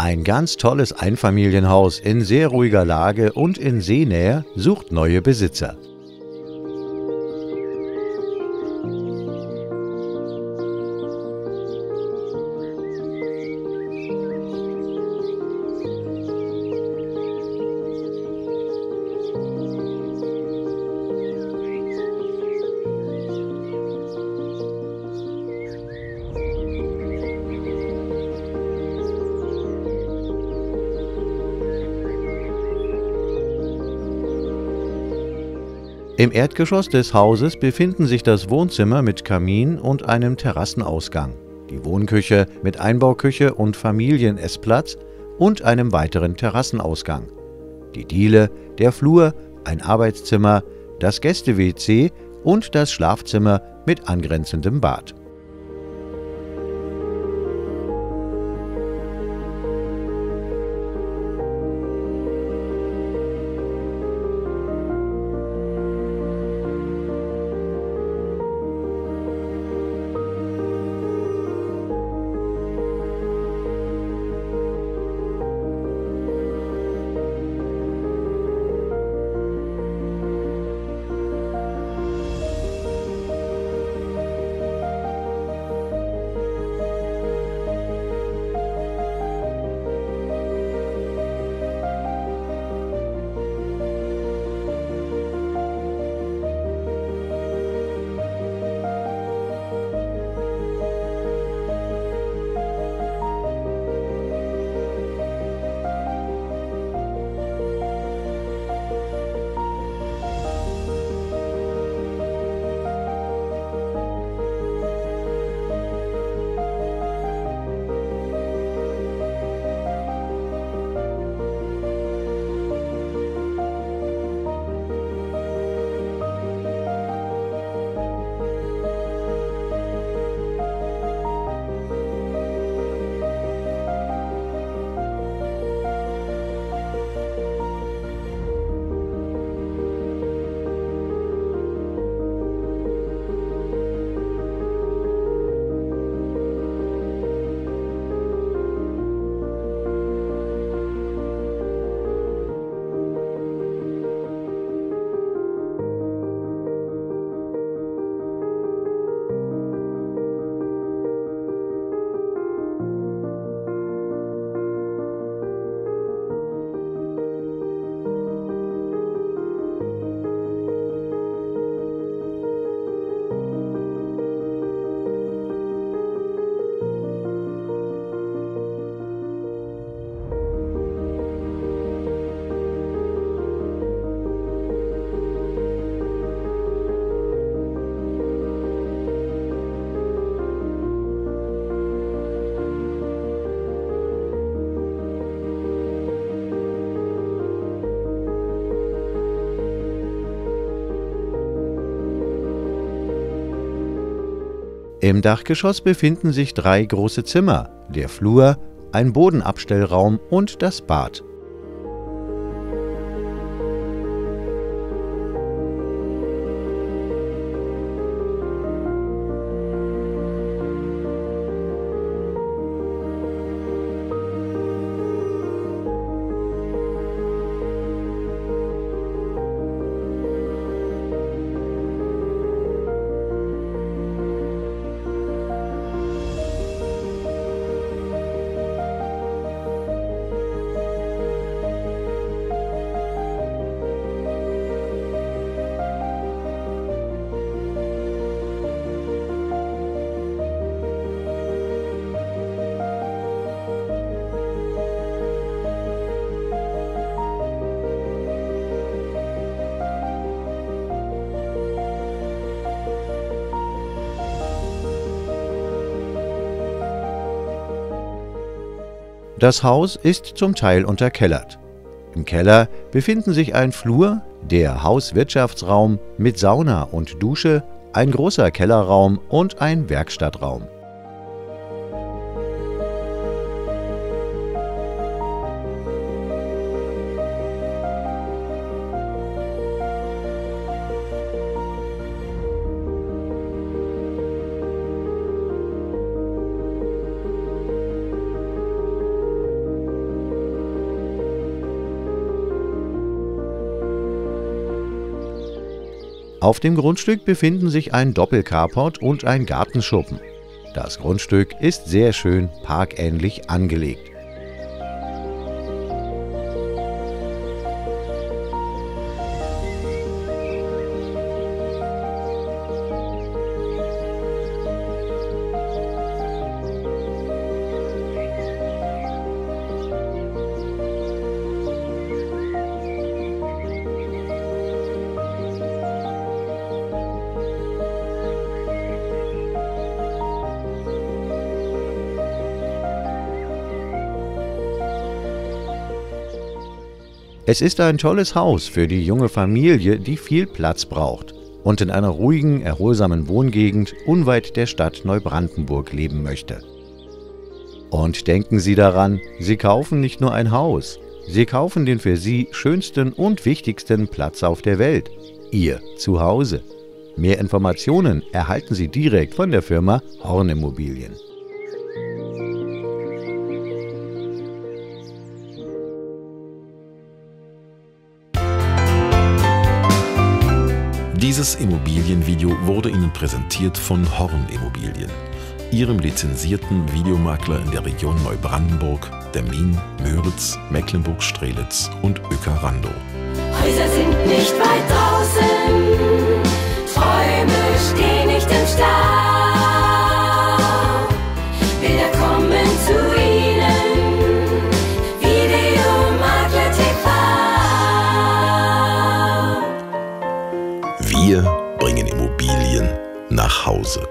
Ein ganz tolles Einfamilienhaus in sehr ruhiger Lage und in Seenähe sucht neue Besitzer. Im Erdgeschoss des Hauses befinden sich das Wohnzimmer mit Kamin und einem Terrassenausgang, die Wohnküche mit Einbauküche und Familienessplatz und einem weiteren Terrassenausgang, die Diele, der Flur, ein Arbeitszimmer, das Gäste-WC und das Schlafzimmer mit angrenzendem Bad. Im Dachgeschoss befinden sich 3 große Zimmer, der Flur, ein Bodenabstellraum und das Bad. Das Haus ist zum Teil unterkellert. Im Keller befinden sich ein Flur, der Hauswirtschaftsraum mit Sauna und Dusche, ein großer Kellerraum und ein Werkstattraum. Auf dem Grundstück befinden sich ein Doppelcarport und ein Gartenschuppen. Das Grundstück ist sehr schön parkähnlich angelegt. Es ist ein tolles Haus für die junge Familie, die viel Platz braucht und in einer ruhigen, erholsamen Wohngegend unweit der Stadt Neubrandenburg leben möchte. Und denken Sie daran, Sie kaufen nicht nur ein Haus, Sie kaufen den für Sie schönsten und wichtigsten Platz auf der Welt, Ihr Zuhause. Mehr Informationen erhalten Sie direkt von der Firma Horn Immobilien. Dieses Immobilienvideo wurde Ihnen präsentiert von Horn Immobilien, Ihrem lizenzierten Videomakler in der Region Neubrandenburg, Demmin, Müritz, Mecklenburg-Strelitz und Uecker-Randow. Häuser sind nicht weit draußen, Träume stehen nicht im Stau. Bilder kommen zu Ihnen, Videomakler TV. Wir bringen Immobilien nach Hause.